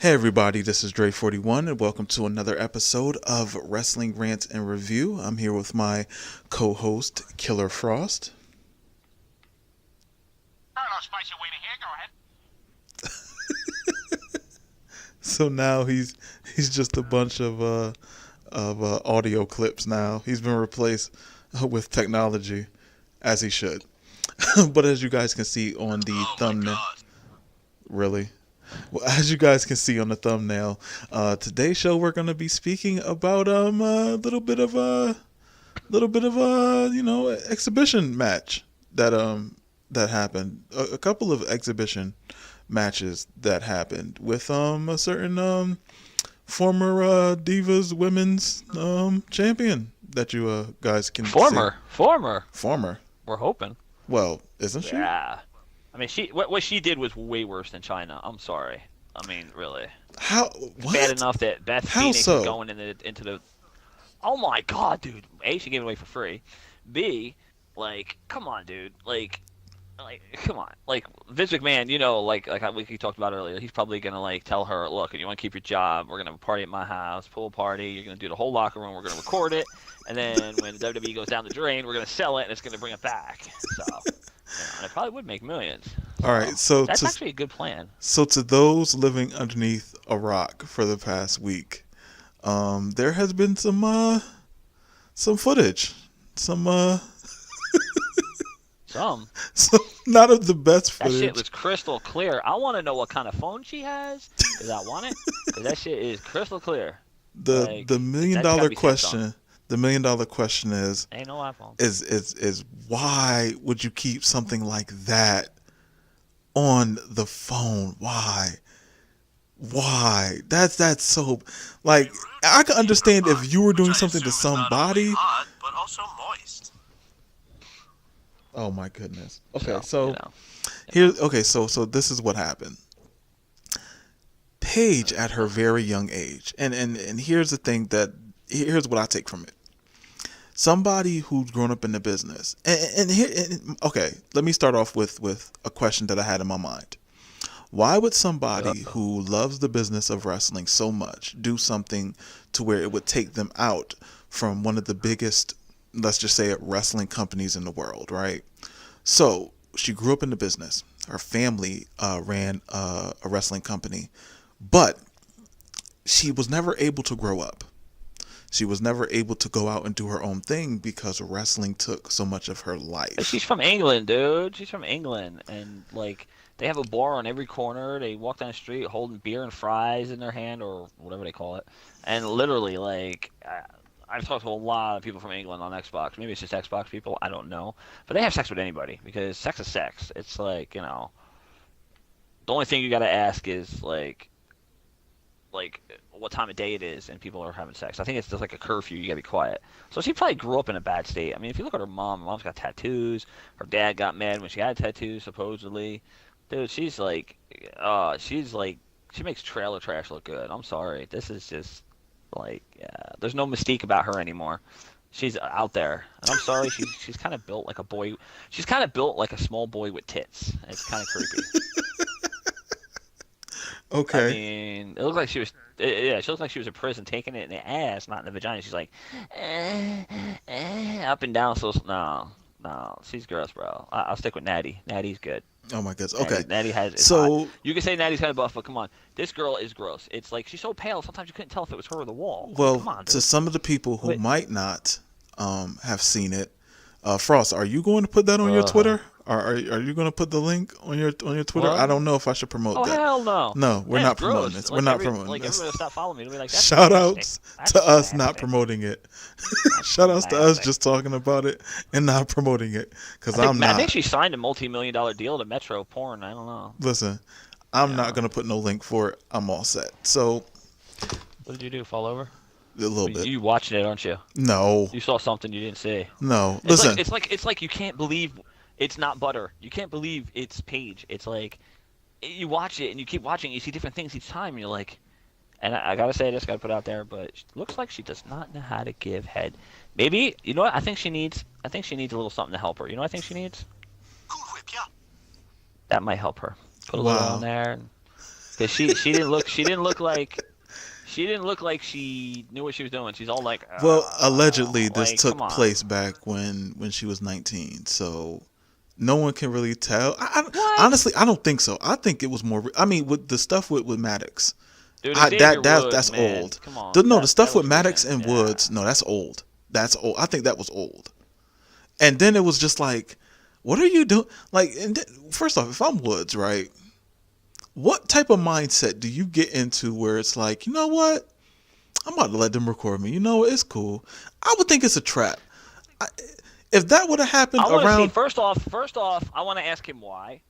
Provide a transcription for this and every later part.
Hey everybody, this is Dre41 and welcome to another episode of Wrestling Rants and Review. I'm here with my co-host, Killer Frost. Hello, Spicy Wiener here. Go ahead. So now he's just a bunch of audio clips now. He's been replaced with technology, as he should. But as you guys can see on the thumbnail, really? Well, as you guys can see on the thumbnail, today's show we're going to be speaking about a little bit of a exhibition match that happened. A couple of exhibition matches that happened with a certain former Divas Women's champion that you guys can see. Former. We're hoping. Well, isn't she? Yeah. I mean, what she did was way worse than China. I'm sorry. I mean, really. How? What? Bad enough that Beth How Phoenix so? is going into the. Oh my God, dude! A, she gave it away for free. B, like, come on, dude. Like, come on. Like Vince McMahon, we talked about earlier. He's probably gonna tell her, look, if you want to keep your job, we're gonna have a party at my house, pool party. You're gonna do the whole locker room. We're gonna record it, and then when the WWE goes down the drain, we're gonna sell it, and it's gonna bring it back. So. And it probably would make millions. All right, so that's actually a good plan. So to those living underneath a rock for the past week, there has been some footage, some not of the best footage. That shit was crystal clear. I want to know what kind of phone she has, because I want it. Because that shit is crystal clear. The $1 million question. The $1 million question is, ain't no iPhone. Is why would you keep something like that on the phone? Why? That's so, like, I can understand if you were doing something to somebody. Hot, but also moist. Oh my goodness. Okay, so this is what happened. Paige at her very young age, and here's the thing here's what I take from it. Somebody who's grown up in the business, okay, let me start off with a question that I had in my mind. Why would somebody who loves the business of wrestling so much do something to where it would take them out from one of the biggest, let's just say it, wrestling companies in the world, right? So she grew up in the business. Her family ran a wrestling company, but she was never able to grow up. She was never able to go out and do her own thing because wrestling took so much of her life. But she's from England, dude. She's from England, and they have a bar on every corner. They walk down the street holding beer and fries in their hand, or whatever they call it. And literally, I've talked to a lot of people from England on Xbox. Maybe it's just Xbox people. I don't know. But they have sex with anybody because sex is sex. It's the only thing you got to ask is what time of day it is and people are having sex. I think it's just like a curfew. You gotta be quiet. So she probably grew up in a bad state. I mean, if you look at her mom's got tattoos. Her dad got mad when she had tattoos, supposedly. Dude, she makes trailer trash look good. I'm sorry. This is just there's no mystique about her anymore. She's out there, and I'm sorry. She's kind of built like a boy. She's kind of built like a small boy with tits. It's kind of creepy. Okay. I mean, it looked like she was. Yeah, she looked like she was in prison, taking it in the ass, not in the vagina. She's like, up and down. So no, she's gross, bro. I'll stick with Natty. Natty's good. Oh my goodness. Okay. Natty has. So hot. You can say Natty's kind of buff, but come on, this girl is gross. It's like she's so pale. Sometimes you couldn't tell if it was her or the wall. Well, come on, dude. To some of the people who might not have seen it, Frost, are you going to put that on your Twitter? Are you going to put the link on your Twitter? What? I don't know if I should promote that. Oh hell no! No, we're not promoting this. We're not promoting this. Everybody stop following me. Be like, that's shout outs that's to us nasty. not promoting it. Shout outs to us just talking about it and not promoting it because I'm not. I think she signed a multi-million-dollar deal to Metro Porn. I don't know. Listen, I'm not going to put no link for it. I'm all set. So, what did you do? Fall over? A little bit. You watching it, aren't you? No. You saw something you didn't see. No. Listen. Listen. It's like you can't believe it's not butter. You can't believe it's Paige. It's like you watch it and you keep watching. You see different things each time. And you're like, and I gotta say this, gotta put it out there, but it looks like she does not know how to give head. Maybe you know what? I think she needs a little something to help her. You know what I think she needs? Cool whip, yeah. That might help her. Put a little on there. And Because she didn't look like she knew what she was doing. She's all like, Well, allegedly, this like, come took on. place back when she was 19, so no one can really tell. What? Honestly, I don't think so. I think it was more. I mean, with the stuff with Maddox, Dude, that Xavier Woods, that's man. old. Come on. No, the That stuff with was Maddox recent. and Yeah. Woods, no, that's old. That's old. I think that was old. And then it was just like, what are you doing? Like, first off, if I'm Woods, right? What type of mindset do you get into where it's like, you know what? I'm about to let them record me. You know what? It's cool. I would think it's a trap. I, if that would have happened I want to see. around, First off, I want to ask him why.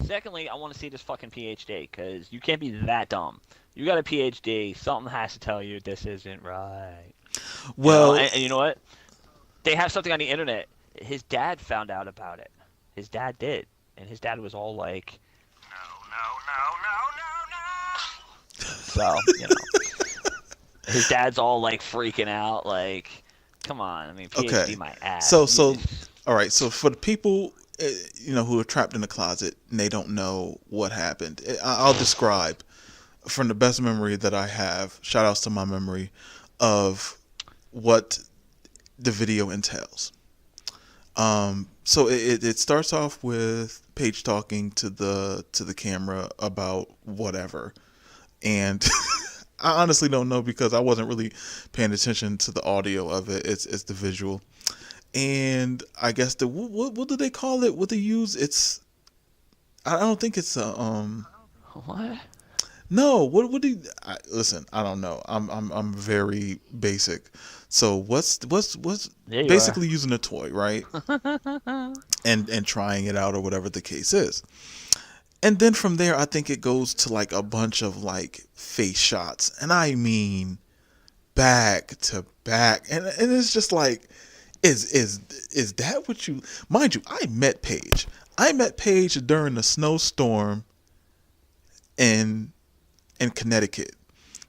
Secondly, I want to see this fucking PhD because you can't be that dumb. You got a PhD. Something has to tell you this isn't right. well, And you know what? They have something on the internet. His dad found out about it. His dad did, and his dad was all like, No. so his dad's all like freaking out, like, come on. I mean, PhD okay. my ass. So, all right. So for the people, who are trapped in the closet and they don't know what happened, I'll describe from the best memory that I have. Shout outs to my memory of what the video entails. So it starts off with Paige talking to the camera about whatever, and I honestly don't know because I wasn't really paying attention to the audio of it. It's the visual, and I guess what do they call it? What they use? I don't think it's a What? No, what do you listen? I don't know. I'm very basic. So what's There you basically using a toy, right? and trying it out or whatever the case is. And then from there I think it goes to like a bunch of like face shots. And I mean back to back. And it's just like is that what you mind you, I met Paige. I met Paige during the snowstorm in Connecticut.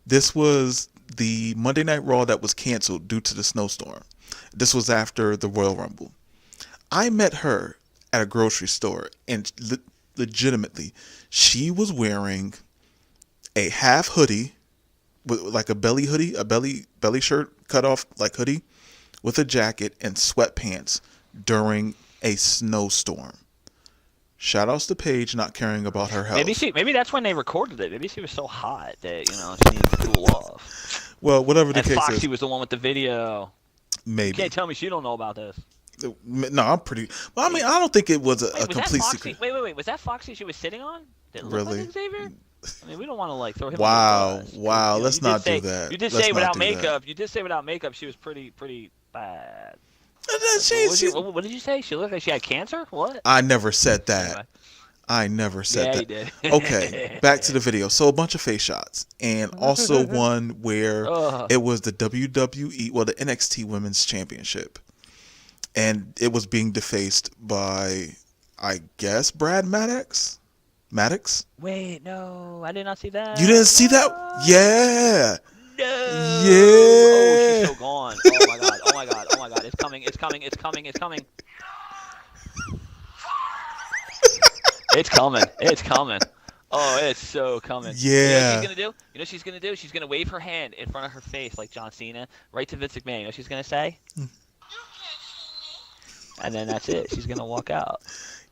This was the Monday Night Raw that was canceled due to the snowstorm. This was after the Royal Rumble. I met her at a grocery store, and legitimately, she was wearing a half hoodie, with like a belly hoodie, a belly shirt cut off like hoodie, with a jacket and sweatpants during a snowstorm. Shout outs to Paige not caring about her health. Maybe that's when they recorded it. Maybe she was so hot that she needed to cool off. Well, whatever the And case Foxy is, was the one with the video. You maybe. can't tell me she don't know about this. No, I'm pretty. Well, I mean, I don't think it was a Wait, was that complete Foxy? secret. Wait. Was that Foxy she was sitting on? Did it look Really? like Xavier? I mean, we don't want to like throw him. Wow, under the bus, 'cause, wow. Let's you did not say- do that. You did Let's say not without do that. makeup. You did say without makeup she was pretty bad. What did you say? She looked like she had cancer? What? I never said that. Anyway. I never said Yeah, that. you did. Okay, back to the video. So a bunch of face shots, and also one where Ugh. it was the WWE, well, the NXT Women's Championship, and it was being defaced by, I guess, Brad Maddox. Maddox? Wait, no, I did not see that. You didn't see that? Yeah. No. Yeah. Oh, she's so gone. Oh my god. Oh my god. Oh my god. It's coming. It's coming. It's coming. It's coming. It's coming. It's coming. Oh, it's so coming. You know what Yeah. she's gonna do? You know what she's gonna do? She's gonna wave her hand in front of her face like John Cena, right to Vince McMahon. You know what she's gonna say? And then that's it. She's gonna walk out.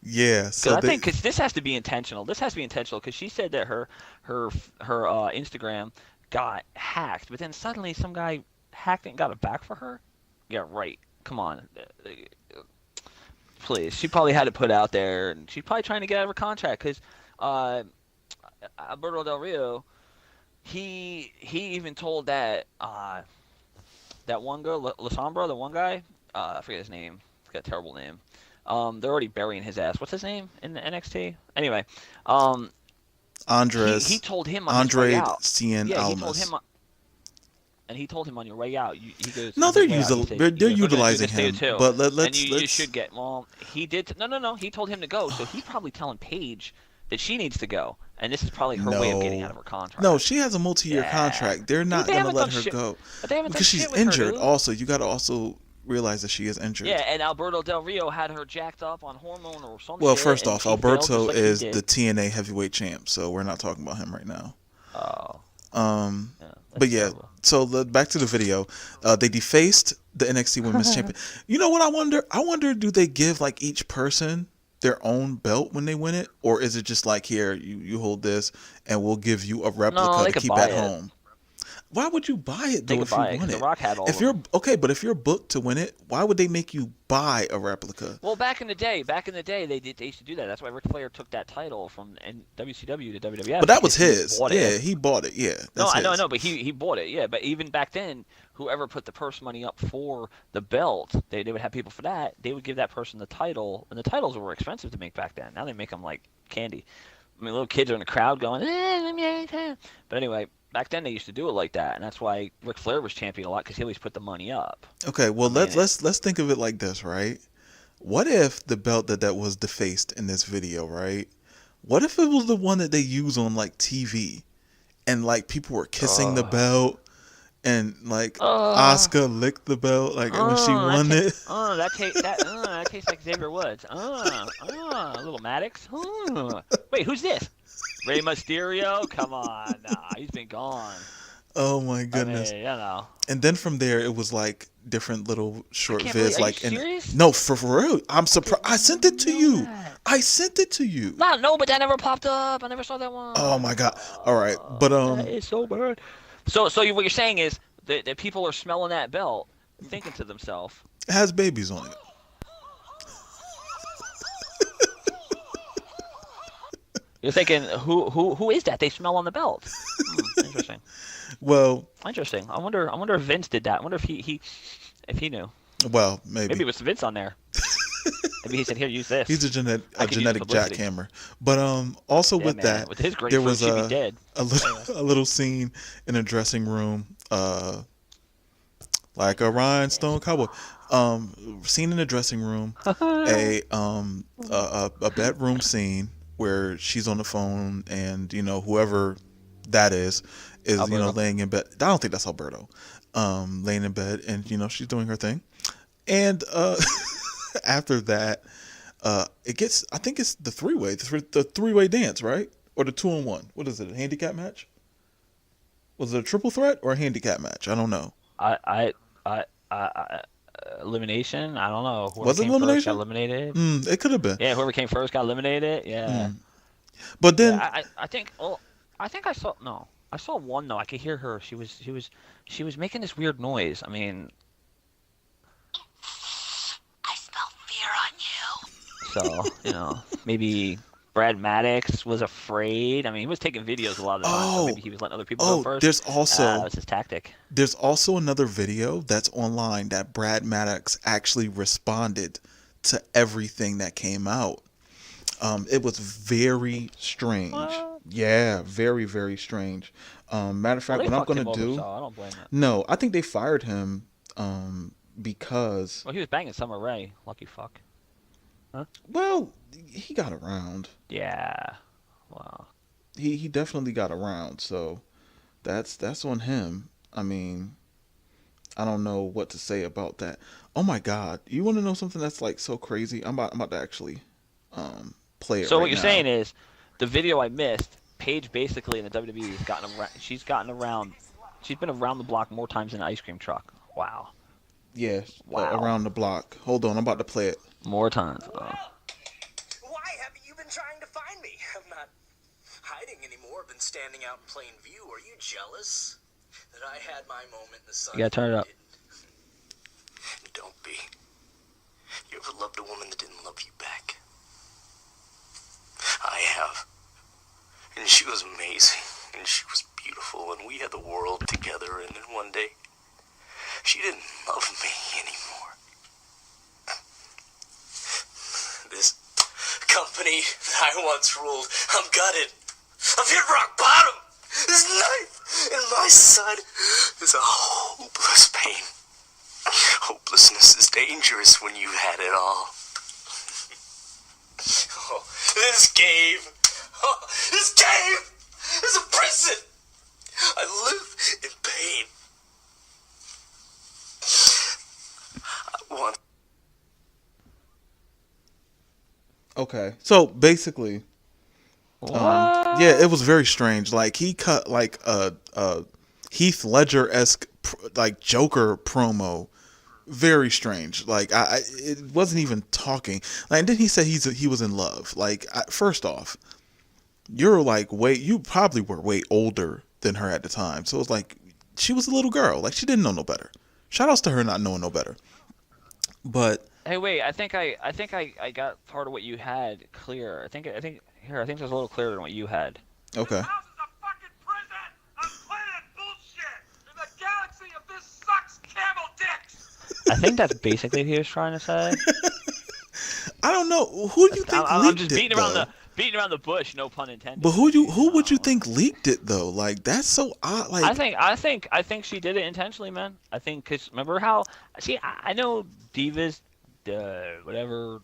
Yeah. So I think because this has to be intentional. This has to be intentional because she said that her Instagram got hacked, but then suddenly some guy hacked it and got it back for her. Yeah, right. Come on, please. She probably had it put out there, and she's probably trying to get out of her contract because Alberto Del Rio, he even told that one girl, Lasombra, the one guy, I forget his name. He's got a terrible name. They're already burying his ass. What's his name in the NXT? Anyway, Andres. he told him on his way out. Cien Yeah, Almas. he told him on your way out. He goes. No, on they're his way out, he said, they're "We're gonna do utilizing this to you him. too." But And let's you should get. Well, he did. No. He told him to go, so he's probably telling Paige that she needs to go, and this is probably her way of getting out of her contract. No, she has a multi-year Yeah. contract. They're not They going to haven't let done her shit- go But they haven't done because she's shit with her, injured. dude. Also, you got to also realize that she is injured. Yeah, and Alberto Del Rio had her jacked up on hormone or some Well, shit. first and off, she failed Alberto just like he is did. the TNA heavyweight champ, so we're not talking about him right now. Oh. Yeah, But yeah, terrible. so back to the video. They defaced the NXT Women's Champion. You know what I wonder? I wonder, do they give like each person their own belt when they win it, or is it just like, here, you hold this, and we'll give you a replica they to could keep buy at it. home? Why would you buy it They though could if you buy it won because it? The Rock had all If of you're them. okay, but if you're booked to win it, why would they make you buy a replica? Well, back in the day, they used to do that. That's why Ric Flair took that title from WCW to WWF. But that was because his. He bought Yeah, it. he bought it. Yeah, No, that's I know, his. but he bought it. Yeah, but even back then, whoever put the purse money up for the belt, they would have people for that. They would give that person the title, and the titles were expensive to make back then. Now they make them like candy. I mean, little kids are in the crowd going, let me. But anyway, back then they used to do it like that, and that's why Ric Flair was champion a lot because he always put the money up. Okay, well I mean, let's think of it like this, right? What if the belt that was defaced in this video, right? What if it was the one that they use on like TV, and like people were kissing the belt, and like Asuka licked the belt like when she won it? That tastes like Xavier Woods. Little Maddox. Wait, who's this? Rey Mysterio? Come on, nah, he's been gone. Oh my goodness! I mean, you know. And then from there, it was like different little short can't vids. believe- are Like, you serious? no, for real. I'm surprised. I sent it to you. that. I sent it to you. No, but that never popped up. I never saw that one. Oh my god! All right, but That is so bad. So what you're saying is that people are smelling that belt, thinking to themselves, it has babies on it. you're thinking, who is that they smell on the belt? Interesting. Well, Interesting. I wonder if Vince did that. I wonder if he knew. well, maybe. Maybe it was Vince on there. Maybe he said, "Here, use this." He's a I could use genetic publicity. jackhammer. But also Yeah, with man. that, With his great there food, was she'd be dead. a little scene in a dressing room, like a rhinestone cowboy. Scene in the dressing room, a bedroom scene where she's on the phone and whoever that is Alberto. laying in bed. I don't think that's Alberto. Laying in bed and she's doing her thing, and after that, it gets. I think it's the three-way dance, right? Or the 2-on-1. What is it? A handicap match? Was it a triple threat or a handicap match? I don't know. I elimination. I don't know. Whoever Was it came first elimination? got eliminated. It could have been. Yeah, whoever came first got eliminated. Yeah. But then, Yeah, I think. Well, I think I saw. No, I saw one though. I could hear her. She was making this weird noise. I mean, I smell fear on you. so maybe Brad Maddox was afraid. I mean, he was taking videos a lot of the time. So maybe he was letting other people go first. there's also that was his tactic. There's also another video that's online that Brad Maddox actually responded to everything that came out. It was very strange. What? Yeah, very, very strange. Matter of fact, Well, they what I'm fucked him gonna over, do? so I don't blame it. No, I think they fired him because Well, he was banging Summer Rae. Lucky fuck. well, he got around. Yeah. Wow. He definitely got around. So that's on him. I mean, I don't know what to say about that. Oh my God, you want to know something that's like so crazy? I'm about to actually play it. So right what you're now. saying is, the video I missed, Paige basically in the WWE has gotten around. She's been around the block more times than an ice cream truck. Wow. Yeah, Wow. around the block. Hold on, I'm about to play it. More times. Why haven't you been trying to find me? I'm not hiding anymore. I've been standing out in plain view. Are you jealous that I had my moment in the sun? You gotta turn it up. Didn't? Don't be. You ever loved a woman that didn't love you back? I have. And she was amazing. And she was beautiful. And we had the world together. And then one day, she didn't love me anymore. This company that I once ruled, I'm gutted. I've hit rock bottom. This knife in my side is a hopeless pain. Hopelessness is dangerous when you've had it all. Oh, this cave is a prison. I live in pain. I Okay. So basically, What? yeah, it was very strange. Like he cut like a Heath Ledger esque like Joker promo. Very strange. Like it wasn't even talking. Like, and then he said he was in love. Like, first off, you're like you probably were way older than her at the time. So it's like she was a little girl. Like she didn't know no better. Shout outs to her not knowing no better. But Hey, wait. I think I got part of what you had clear. I think there's a little clearer than what you had. okay. This house is a fucking prison of planet bullshit. And the galaxy of this sucks camel dicks. I think that's basically what he was trying to say. I don't know. Who do you think I'm leaked just it though? beating around the bush. No pun intended. But who would you think leaked it though? Like that's so odd. Like I think she did it intentionally, man. I think because remember how? See, I know divas, whatever,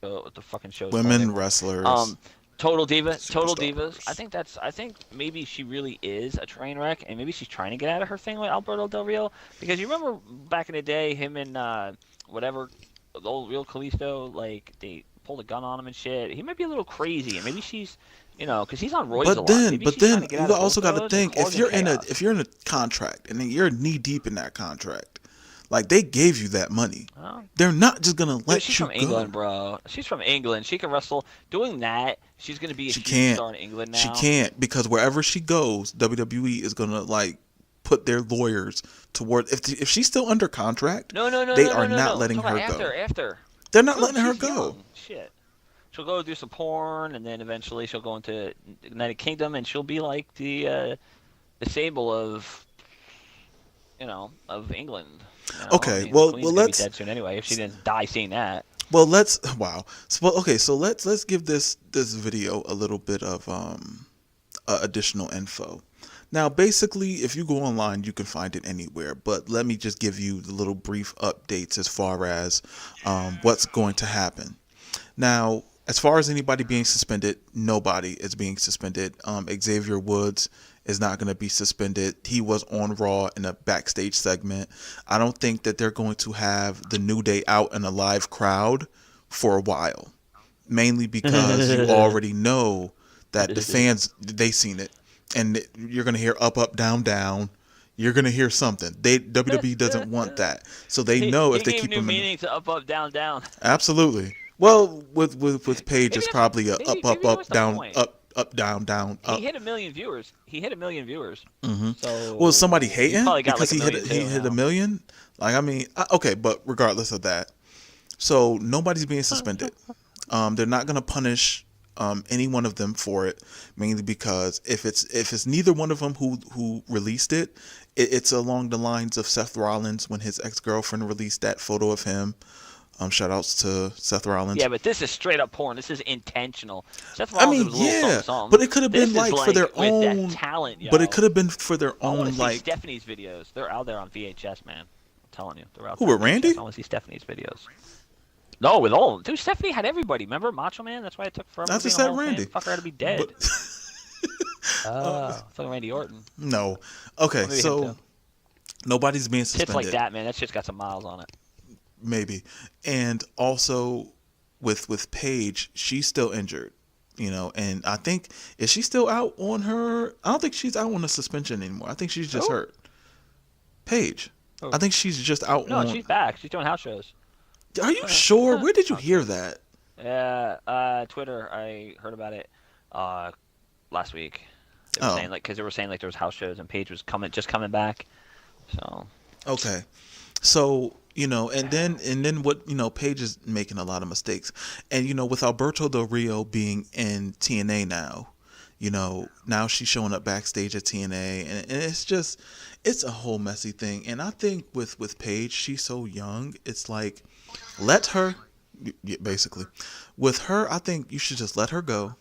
what the fucking show's women called. wrestlers. Total Superstars. divas. I think maybe she really is a train wreck, and maybe she's trying to get out of her thing with Alberto Del Rio. Because you remember back in the day, him and whatever, the old Real Kalisto, like they pulled a gun on him and shit. He might be a little crazy, and maybe she's, because he's on roids a lot. Maybe But she's trying then to get you out of also both got to those think and if you're causing in a chaos. if you're in a contract and then you're knee deep in that contract, like they gave you that money, Well, they're not just gonna dude, let she's you from England, go. bro. She's from England. She can wrestle. Doing that, she's gonna be a She huge can't. star in England now. She can't because wherever she goes, WWE is gonna like put their lawyers toward. If she's still under contract, No, no, no, they no, are no, no, not no. letting I'm talking her about go. after. They're not No, letting her she's go. young. Shit. She'll go do some porn, and then eventually she'll go into United Kingdom, and she'll be like the Sable of England. Okay, I mean, well, the Queen's well, gonna be let's dead soon anyway if she didn't die seeing that. Well, let's wow. So, well, okay, so let's give this video a little bit of additional info. Now, basically, if you go online, you can find it anywhere. But let me just give you the little brief updates as far as what's going to happen. Now, as far as anybody being suspended, nobody is being suspended. Xavier Woods is not going to be suspended. He was on Raw in a backstage segment. I don't think that they're going to have the New Day out in a live crowd for a while. Mainly because you already know that the fans, they seen it. And you're going to hear up, up, down, down. You're going to hear something. WWE doesn't want that. So they know if they gave keep new them in. meaning to up, down, down. Absolutely. Well, with Paige, Maybe it's that's- probably a up, maybe up, that up, was the down, point. up, down, down, He up. hit 1 million viewers. Mm-hmm. So Was somebody he hating probably got because like he a hit million he too hit now. 1 million? Like, I mean, okay, but regardless of that, so nobody's being suspended. They're not gonna punish any one of them for it, mainly because if it's neither one of them who released it's along the lines of Seth Rollins when his ex-girlfriend released that photo of him. Shout outs to Seth Rollins. Yeah, but this is straight up porn. This is intentional. Seth I Rollins mean, was a little yeah, something, something. but it could have This been is like for their with that own talent, yo. But it could have been for their I want own to see like Stephanie's videos. They're out there on VHS, man. I'm telling you, they're out Who, there. with on VHS. Randy? I want to see Stephanie's videos. No, with all of them. Dude, Stephanie had everybody. Remember Macho Man? That's why it took forever I to be just in said the Hall of Fame. Randy. Fucker had to be dead. But- I thought Randy Orton. No. Okay, Well, maybe him so too. nobody's being Tits suspended. like that, man. That shit's got some miles on it. Maybe. And also with Paige, she's still injured, and I think is she still out on her I don't think she's out on a suspension anymore. I think she's just Who? hurt. Paige. Who? I think she's just out No, on she's back. She's doing house shows. Are you sure? Where did you hear that? Yeah, Twitter. I heard about it last week. They were Oh. saying because they were saying there was house shows and Paige was just coming back. So Okay. So, and then what, Paige is making a lot of mistakes. And, with Alberto Del Rio being in TNA now, now she's showing up backstage at TNA and it's a whole messy thing. And I think with Paige, she's so young. It's like, let her, basically, with her, I think you should just let her go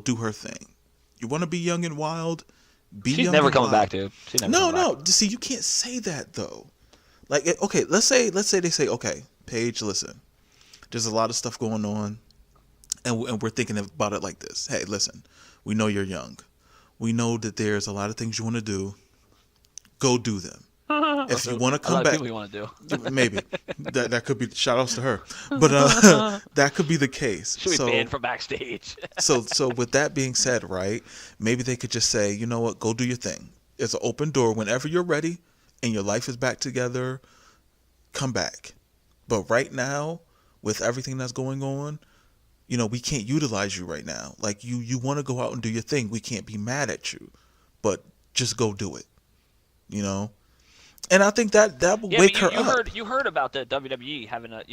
do her thing. You want to be young and wild? Be she's young never and coming wild. back, dude. She's never No, coming back. no. See, you can't say that though. Like, okay, let's say they say, okay, Paige, listen, there's a lot of stuff going on, and we're thinking about it like this. Hey, listen, we know you're young. We know that there's a lot of things you want to do. Go do them. If you want to A come lot of back, people you want to do. maybe that could be shout outs to her, but that could be the case. Should be So banned from backstage. so with that being said, right? Maybe they could just say, you know what, go do your thing. It's an open door. Whenever you're ready and your life is back together, come back. But right now, with everything that's going on, you know, we can't utilize you right now. Like you want to go out and do your thing. We can't be mad at you, but just go do it. You know, and I think that will Yeah, wake but her you up. heard about the WWE having I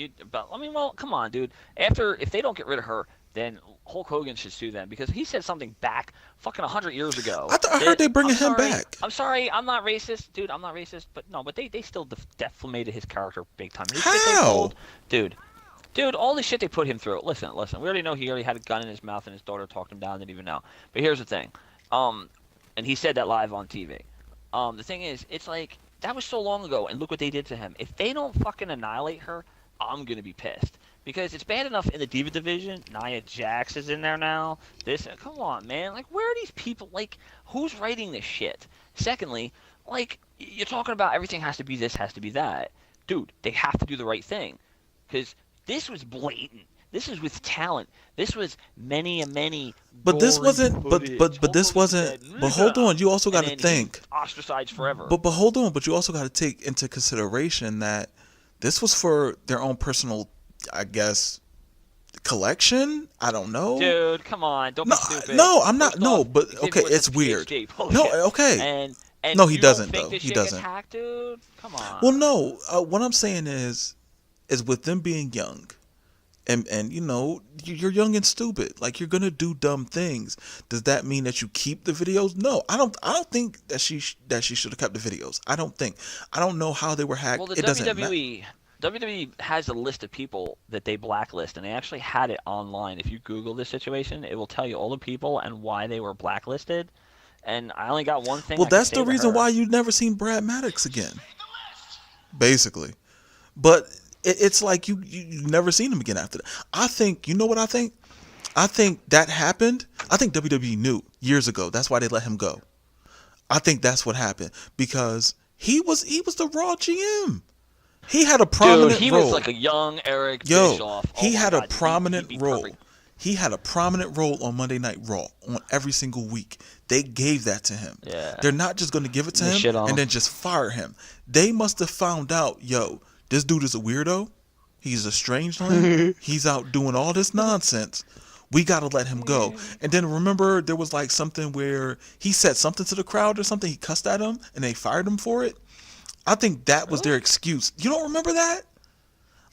mean, well, come on, dude. If they don't get rid of her, then Hulk Hogan should sue them because he said something back fucking 100 years ago. I heard they bringing him I'm sorry, back. I'm sorry, I'm not racist, dude. I'm not racist, but no, but they still defamated his character big time. His shit they How? pulled- dude, all the shit they put him through. Listen. We already know he already had a gun in his mouth and his daughter talked him down. Didn't even know. But here's the thing, and he said that live on TV. The thing is, it's like that was so long ago, and look what they did to him. If they don't fucking annihilate her, I'm gonna be pissed because it's bad enough in the Diva division. Nia Jax is in there now. Come on, man. Like, where are these people? Like, who's writing this shit? Secondly, like, you're talking about everything has to be this, has to be that. Dude, they have to do the right thing because this was blatant. This is with talent. This was many. But this gory wasn't. footage. But this Hulk Hogan wasn't. said, But hold on. You also got and to then think. he's ostracized forever. But hold on. But you also got to take into consideration that this was for their own personal, I guess, collection. I don't know. Dude, come on, don't No, be stupid. no, I'm not. First No, off, but Xavier okay, Woods it's has a weird. PhD. No, Bullshit. okay. And No, he you doesn't, don't think though. this He shit gets doesn't. hacked, dude? Come on. Well, no. What I'm saying is with them being young, and you know, you're young and stupid. Like, you're gonna do dumb things. Does that mean that you keep the videos? No, I don't think that she should have kept the videos. I don't know how they were hacked. Well, the It doesn't matter. WWE has a list of people that they blacklist, and they actually had it online. If you Google this situation, it will tell you all the people and why they were blacklisted. And I only got one thing. Well, I can that's say the to reason her. why you've never seen Brad Maddox again. Basically. But it's like you've never seen him again after that. I think, you know what I think? I think that happened. I think WWE knew years ago. That's why they let him go. I think that's what happened because he was the Raw GM. He had a prominent Dude, he role. was like a young Eric Yo, Bischoff. Oh he my had God, a prominent he'd be role. perfect. He had a prominent role on Monday Night Raw on every single week. They gave that to him. Yeah. They're not just going to give it to They shit him on and him. then just fire him. They must have found out, yo, this dude is a weirdo. He's a strangeling. He's out doing all this nonsense. We got to let him go. And then remember, there was like something where he said something to the crowd or something. He cussed at him and they fired him for it. I think that was their excuse. You don't remember that?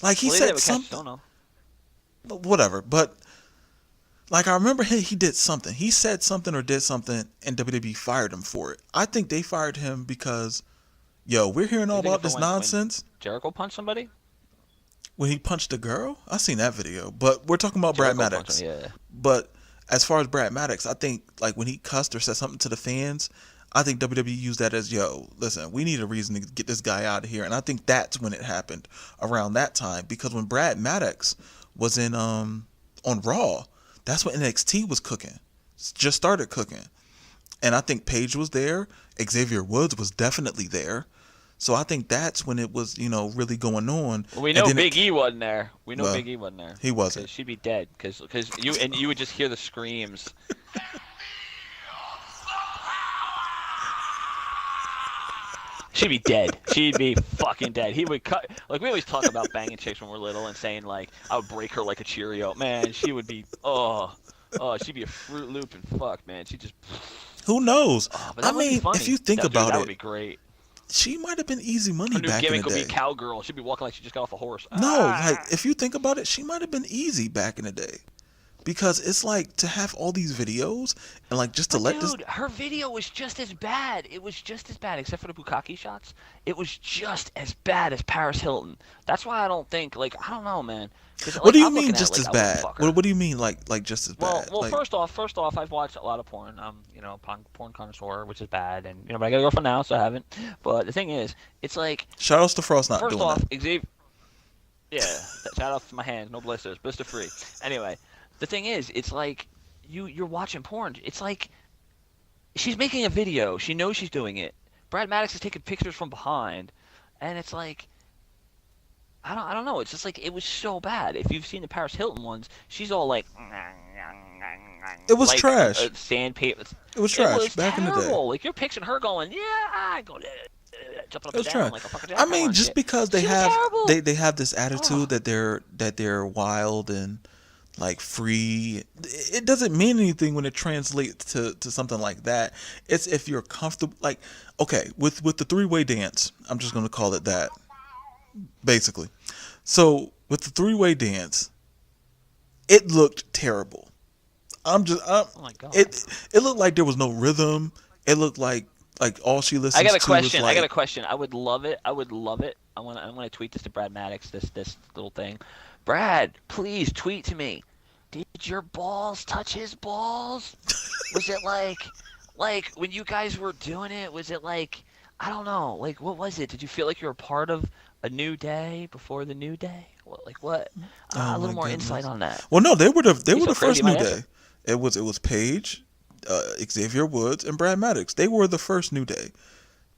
Like, he Well, they said did with something. Cash, don't know. Whatever. But like, I remember he did something. He said something or did something, and WWE fired him for it. I think they fired him because, yo, we're hearing all You think about it's this when nonsense. Jericho punched somebody? When he punched a girl, I seen that video. But we're talking about Brad Jericho Maddox. punched him, yeah. But as far as Brad Maddox, I think like when he cussed or said something to the fans, I think WWE used that as, yo, listen, we need a reason to get this guy out of here. And I think that's when it happened around that time. Because when Brad Maddox was in on Raw, that's when NXT was cooking. Just started cooking. And I think Paige was there. Xavier Woods was definitely there. So I think that's when it was, you know, really going on. Well, we And know then Big E wasn't there. We know Well, Big E wasn't there. he wasn't. 'Cause she'd be dead. Because you would just hear the screams. She'd be dead. She'd be fucking dead. He would cut. Like, we always talk about banging chicks when we're little and saying, like, I would break her like a Cheerio. Man, she would be, she'd be a Fruit Loop and fuck, man. She just, Who knows? but I that would be mean, funny. if you think Dude, about that it, would be great. she might have been easy money Her new back in gimmick the would day. be cowgirl. She'd be walking like she just got off a horse. No, like if you think about it, she might have been easy back in the day. Because it's like to have all these videos and like just to But let this. dude, her video was just as bad. It was just as bad, except for the bukkake shots. It was just as bad as Paris Hilton. That's why I don't think, like, I don't know, man. 'Cause, What like, do you I'm mean looking at, just like, as I bad? wouldn't fuck her. What do you mean like just as Well, bad? well, Like, first off, I've watched a lot of porn. You know, porn connoisseur, which is bad, and you know, but I got a girlfriend now, so I haven't. But the thing is, it's like, shout outs to Frost not first doing off, that. Xavier. Yeah, shout out to my hands, no blisters, blister free. Anyway, the thing is, it's like you're watching porn. It's like she's making a video. She knows she's doing it, Brad Maddox is taking pictures from behind, and it's like, I don't know. It's just like it was so bad. If you've seen the Paris Hilton ones, she's all like, It was like trash. sandpaper. It was It trash was back in the day. terrible. Like you're picturing her going, yeah, I go jumping up It and was down trash. like a fucking I jackhammer mean, and just shit. because they She was have terrible. they have this attitude Oh. that they're wild and like free, it doesn't mean anything when it translates to something like that. It's if you're comfortable. Like, okay, with the three-way dance, I'm just gonna call it that, basically. So with the three-way dance, it looked terrible. I'm Oh my god. it looked like there was no rhythm. It looked like all she listens I got a to question. is like, I got a question. I would love it. I would love it. I'm gonna tweet this to Brad Maddox. This little thing. Brad, please tweet to me. Did your balls touch his balls? Was it like when you guys were doing it? Was it like I don't know. Like what was it? Did you feel like you were part of a new day before the new day? What like what? oh A my little more insight goodness. on that. Well, no, they He's were so the crazy, first he New might answer. Day. It was Paige, Xavier Woods, and Brad Maddox. They were the first New Day.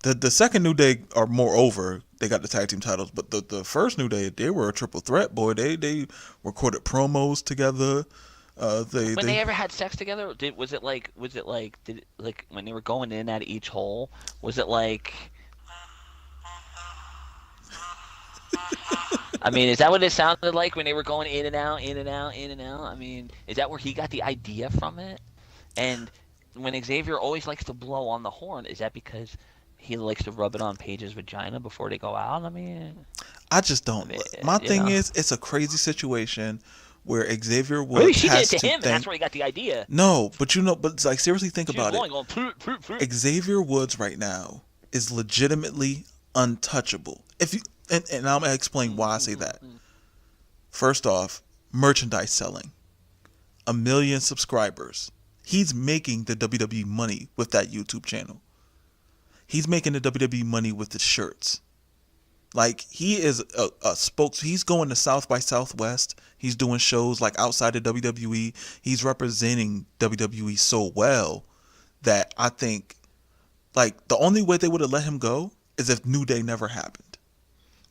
The second New Day are moreover, they got the tag team titles, but the first New Day, they were a triple threat, boy. They recorded promos together. When they They ever had sex together, did it, like when they were going in at each hole, was it like I mean, is that what it sounded like when they were going in and out, in and out, in and out? I mean, is that where he got the idea from it? And when Xavier always likes to blow on the horn, is that because he likes to rub it on Paige's vagina before they go out? I just don't. My You thing know, is, it's a crazy situation where Xavier maybe Woods she did has it to to him, and that's think. where he got the idea. No, but but like seriously, think She was about it. blowing, going, "Ploot, ploot, ploot." Xavier Woods right now is legitimately untouchable. If you and I'm gonna explain why I say that. First off, merchandise selling, 1 million subscribers. He's making the WWE money with that YouTube channel. He's making the WWE money with the shirts. Like he is a spokes. He's going to South by Southwest. He's doing shows like outside of WWE. He's representing WWE so well that I think like the only way they would have let him go is if New Day never happened.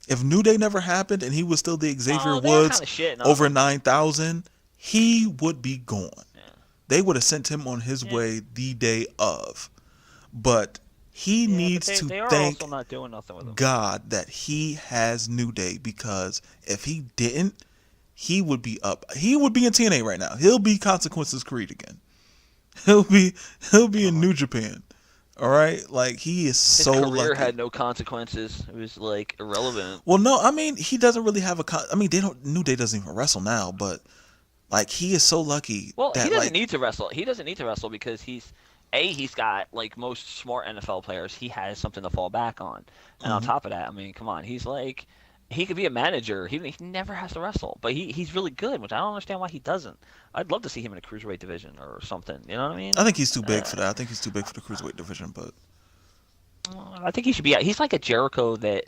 If New Day never happened and he was still the Xavier Oh, they're Woods kind of shitting on over him. 9,000, he would be gone. Yeah. They would have sent him on his Yeah. way the day of. But he Yeah, but needs they to are thank also not doing nothing with him. God that he has New Day, because if he didn't, he would be up. He would be in TNA right now. He'll be Consequences Creed again. He'll be in New Japan. All right, like he is His so career lucky. had no consequences. It was like irrelevant. Well, no, I mean he doesn't really have a. I mean they don't. New Day doesn't even wrestle now, but like he is so lucky Well, that he doesn't like need to wrestle. He doesn't need to wrestle because he's got like most smart NFL players. He has something to fall back on, and on top of that, I mean, come on, he could be a manager. He never has to wrestle, but he's really good, which I don't understand why he doesn't. I'd love to see him in a cruiserweight division or something. You know what I mean? I think he's too big for that. I think he's too big for the cruiserweight division, but I think he should be. He's like a Jericho that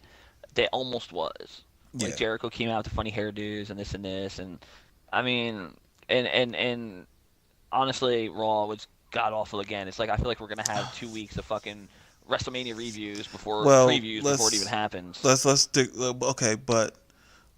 almost was. Like yeah. Jericho came out with the funny hairdos and this, and I mean, and honestly, Raw was god awful again. It's like I feel like we're gonna have 2 weeks of fucking WrestleMania reviews before Well, previews before it even happens. Let's stick. Okay, but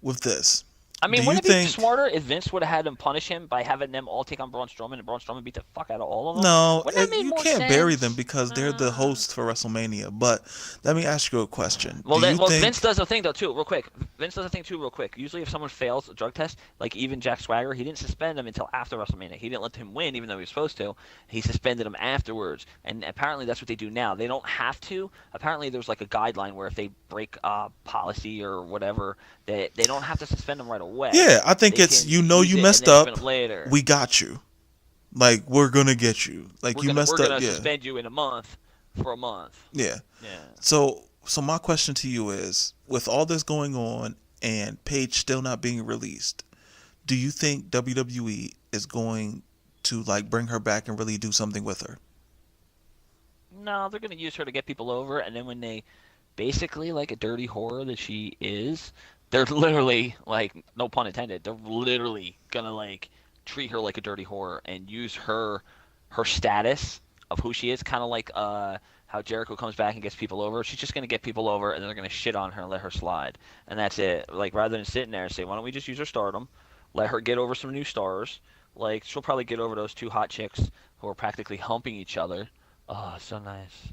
with this, I mean, do you wouldn't it be think? smarter if Vince would have had them punish him by having them all take on Braun Strowman and Braun Strowman beat the fuck out of all of them? No, Wouldn't that make you more can't bury sense? them because they're the hosts for WrestleMania. But let me ask you a question. Well, Do you think? Vince does a thing though too, real quick. Vince does a thing too, real quick. Usually, if someone fails a drug test, like even Jack Swagger, he didn't suspend him until after WrestleMania. He didn't let him win, even though he was supposed to. He suspended him afterwards, and apparently that's what they do now. They don't have to. Apparently, there's like a guideline where if they break policy or whatever, they don't have to suspend them right away. Yeah, I think They it's can you use it messed and then up. suspend them later. We got you. Like we're gonna get you. Like you messed We're up. gonna Yeah, suspend you in a month for a month. yeah. Yeah. So my question to you is, with all this going on and Paige still not being released, do you think WWE is going to like bring her back and really do something with her? No, they're gonna use her to get people over, and then when they basically like a dirty whore that she is, they're literally like, no pun intended, they're literally gonna like treat her like a dirty whore and use her status of who she is, kind of like how Jericho comes back and gets people over. She's just gonna get people over, and then they're gonna shit on her and let her slide, and that's it. Like rather than sitting there and say, why don't we just use her stardom, let her get over some new stars. Like she'll probably get over those two hot chicks who are practically humping each other. Oh, so nice.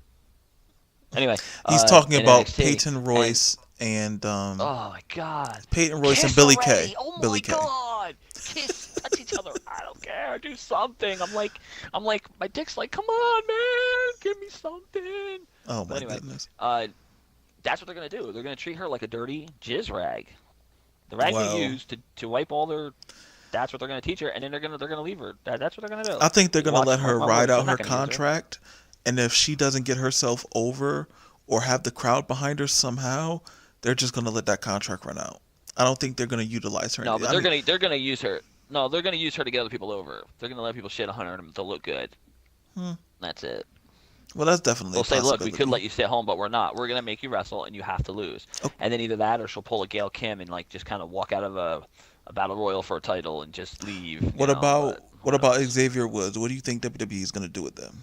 Anyway, He's talking in about NXT, Peyton Royce and oh my God, Peyton Royce and kiss Billy already! Kay. Oh Billy my Kay. God, kiss, touch each other. I don't care. Do something. I'm like, my dick's like, come on, man, give me something. Oh But my anyway, goodness. that's what they're gonna do. They're gonna treat her like a dirty jizz rag. The rag Wow. they use to wipe all their. That's what they're gonna teach her, and then they're gonna leave her. That's what they're gonna do. I think they're You gonna watch let her my ride movies, out they're her not gonna use her. contract, and if she doesn't get herself over or have the crowd behind her somehow, they're just gonna let that contract run out. I don't think they're gonna utilize her. No, but I mean, they're gonna use her. No, they're gonna use her to get other people over. They're gonna let people shit on her to look good. That's it. well, that's definitely They'll a say, look, we possibility. could let you sit home, but we're not. We're gonna make you wrestle, and you have to lose. Oh. And then either that, or she'll pull a Gail Kim and like just kind of walk out of a battle royal for a title and just leave. What you know, about but who what about knows? Xavier Woods? What do you think WWE is gonna do with them?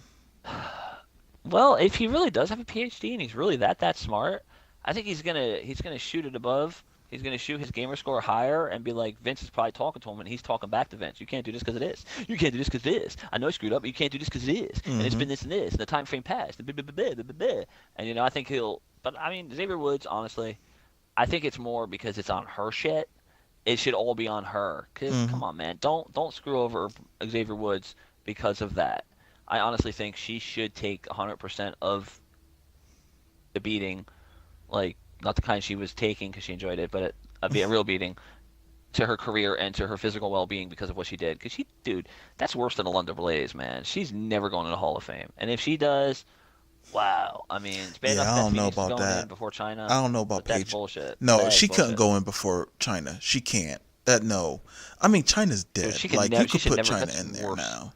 Well, if he really does have a PhD and he's really that smart, I think he's gonna shoot it above. He's gonna shoot his gamer score higher and be like, Vince is probably talking to him, and he's talking back to Vince. You can't do this because it is. You can't do this because it is. I know I screwed up, but you can't do this because it is. And it's been this and this. And the time frame passed. And you know, I think he'll. But I mean, Xavier Woods, honestly, I think it's more because it's on her shit. It should all be on her. Cause come on, man, don't screw over Xavier Woods because of that. I honestly think she should take 100% of the beating, like not the kind she was taking because she enjoyed it, but a real beating to her career and to her physical well-being because of what she did. Because dude, that's worse than a London Blaze, man. She's never going to the Hall of Fame, and if she does, wow. I mean, it's bad Yeah, enough I Beth don't know Phoenix is about going that. in before China. I don't know about but that's Paige. bullshit. No, That is she couldn't bullshit. go in before China. She can't. That no. I mean, China's dead. she could Like never- you she could should put never- China that's in there worse. now.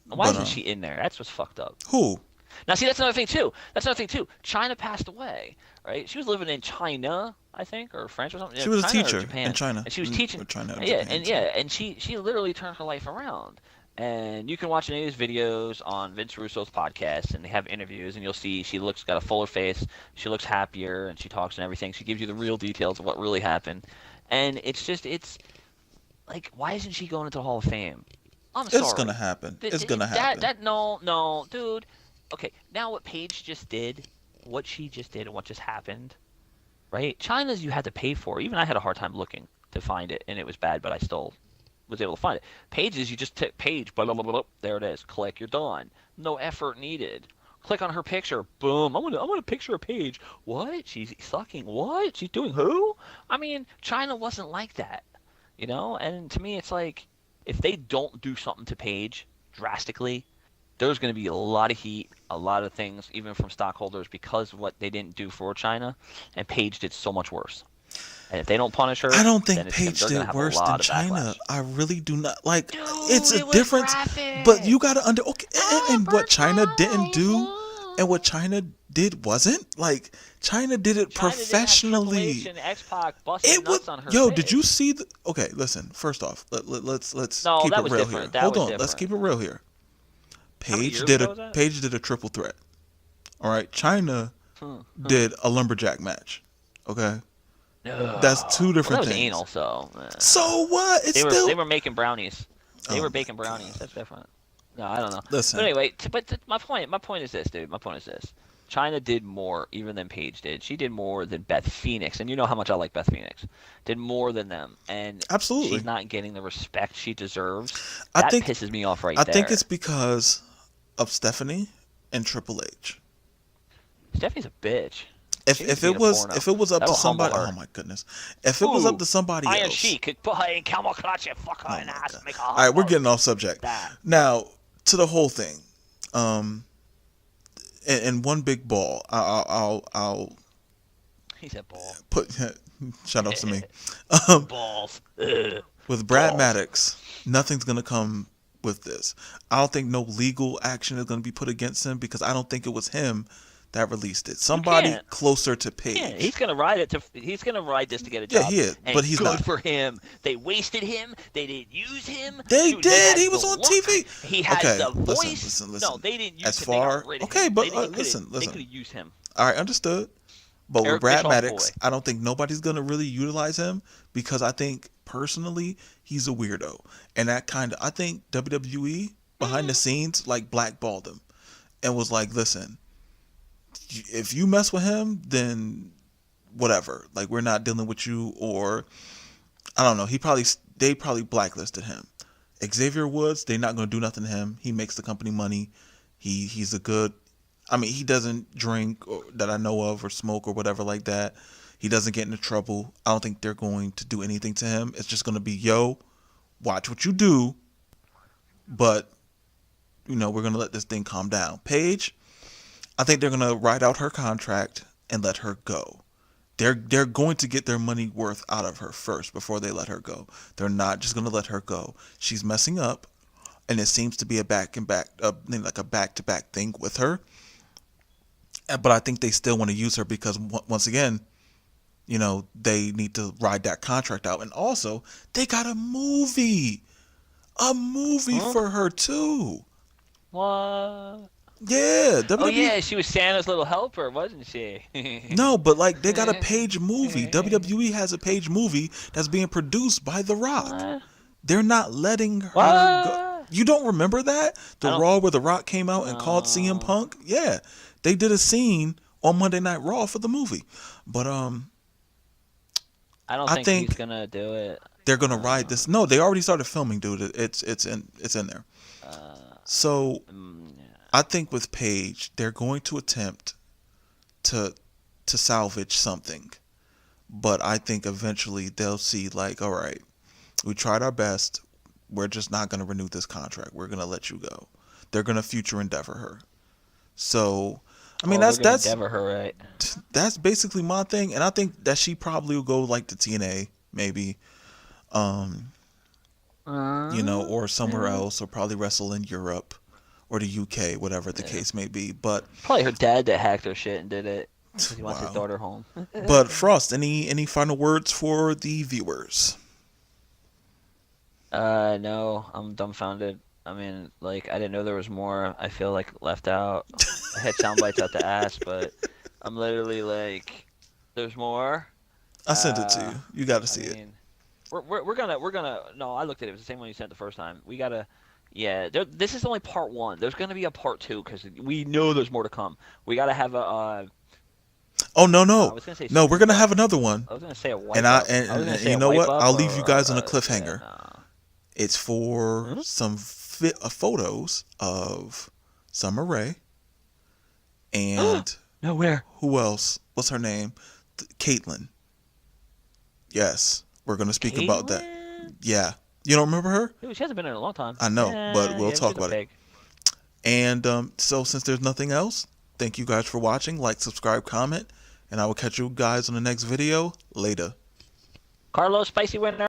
Why But, isn't she in there? That's what's fucked up. Who? Now, see, that's another thing too. China passed away, right? She was living in China, I think, or France or something. She was a China or teacher Japan. in China. and she was Mm, teaching. or China or yeah, Japan, and so. and she literally turned her life around. And you can watch any of these videos on Vince Russo's podcast, and they have interviews, and you'll see she got a fuller face, she looks happier, and she talks and everything. She gives you the real details of what really happened, and it's like, why isn't she going into the Hall of Fame? I'm sorry. It's gonna happen. It's gonna happen. No, dude. Okay, now what Paige just did, what she just did, and what just happened, right? China's you had to pay for. Even I had a hard time looking to find it, and it was bad, but I still was able to find it. Paige's, you just tick Paige, blah, blah, blah, blah, there it is. Click, you're done. No effort needed. Click on her picture, boom. I want a picture of Paige. What? She's sucking. What? She's doing who? I mean, China wasn't like that, you know. And to me, it's like, if they don't do something to Paige drastically, there's going to be a lot of heat, a lot of things, even from stockholders, because of what they didn't do for China. And Paige did so much worse. And if they don't punish her, I don't then think it's Paige they're gonna did have a worse lot than of China. backlash. I really do not like. Dude, It's it a was difference, graphic. but you got to okay. And what burnt China didn't eyes. do, and what China did wasn't like China did it China didn't have Triple professionally. H and X-Pac busting It was nuts on her yo. face. Did you see the? Okay, listen. First off, let's No, keep that it was real different. here. That Hold was on. Let's different. keep it real here. many Paige years did ago was that? Paige did a triple threat. All right, China did a lumberjack match. Okay, No. that's two Well, different that was things. anal, so. So what? It's They still were making brownies. They Oh were my baking brownies. That's different. No, I don't know. Listen. But anyway, my point is this, dude. My point is this. China did more even than Paige did. She did more than Beth Phoenix, and you know how much I like Beth Phoenix. Did more than them, and Absolutely. she's not getting the respect she deserves. I That think- pisses me off right I there. think it's because of Stephanie and Triple H. Stephanie's a bitch. If She needs if to be in it a was porno. if it was up That'll to somebody, humble her. oh my goodness, if it was up Ooh, to somebody Iron else. Sheik could put her in camel clutch and fuck her Oh in the my ass God. and make her All right, we're hard. getting off subject. That. Now to the whole thing, and one big ball. I'll He said ball. put shout outs to me. Balls. Ugh. With Brad Balls. Maddox, nothing's gonna come with this. I don't think no legal action is gonna be put against him because I don't think it was him that released it. Somebody can't. closer to Yeah, Paige. he's gonna ride it to. He's gonna ride this to get a Yeah, job. he is, And but he's good not. for him. They wasted him. They didn't use him. They Dude, did. has He was the on look. TV. He has Okay, the listen, voice. listen, No, listen. they didn't use As him. far, They got rid of okay, him. but They could've- listen, They listen. could have used him. All right, understood. But with Eric Brad Bischoff's Maddox, boy. I don't think nobody's gonna really utilize him because I think personally he's a weirdo, and that kind of I think WWE behind the scenes like blackballed him and was like, listen, if you mess with him, then whatever. Like we're not dealing with you, or I don't know. They probably blacklisted him. Xavier Woods, they're not going to do nothing to him. He makes the company money. He's a good. I mean, he doesn't drink that I know of or smoke or whatever like that. He doesn't get into trouble. I don't think they're going to do anything to him. It's just going to be, yo, watch what you do, but we're going to let this thing calm down. Paige, I think they're going to ride out her contract and let her go. They're going to get their money worth out of her first before they let her go. They're not just going to let her go. She's messing up, and it seems to be a back to back thing with her. But I think they still want to use her because once again, they need to ride that contract out, and also they got a movie for her too. What? Yeah, WWE. Oh yeah, she was Santa's little helper, wasn't she? No, but like they got a Paige movie. WWE has a Paige movie that's being produced by The Rock. What? They're not letting her go. What? You don't remember that? The I don't- Raw where The Rock came out and called CM Punk? Yeah. They did a scene on Monday Night Raw for the movie. But I don't I think, think- he's gonna do it. they're gonna ride this. No, they already started filming, dude. It's in there. So Yeah. I think with Paige, they're going to attempt to salvage something. But I think eventually they'll see like, all right, we tried our best. We're just not going to renew this contract. We're going to let you go. They're going to future endeavor her. So, I mean, Well, they're gonna that's endeavor her, right? that's basically my thing, and I think that she probably will go like to TNA, maybe, or somewhere else, or probably wrestle in Europe or the UK, whatever the case may be. But Probably her dad that hacked her shit and did it. 'Cause he wants his Wow. daughter home. but Frost, any final words for the viewers? No, I'm dumbfounded. I mean, like, I didn't know there was more. I feel like left out. I had sound bites out the ass, but I'm literally like, there's more. I sent it to you. You got to see I it. mean, we're gonna. No, I looked at it. It was the same one you sent the first time. We gotta. Yeah, this is only part one. There's gonna be a part two because we know there's more to come. We gotta have a. Oh no, I was gonna say no, we're gonna have another one. I was gonna say a wipe And up. and I was gonna say you a know wipe what? up I'll leave or, you guys on a yeah, cliffhanger. no. It's for some photos of Summer Rae and No, where? who else? What's her name? Caitlyn. Yes, we're gonna speak about that. Caitlyn? Yeah, you don't remember her? Dude, she hasn't been in a long time. I know, but we'll yeah, talk she's a about it. pig. And so since there's nothing else, thank you guys for watching. Like, subscribe, comment, and I will catch you guys on the next video. Later. Carlos, spicy winner.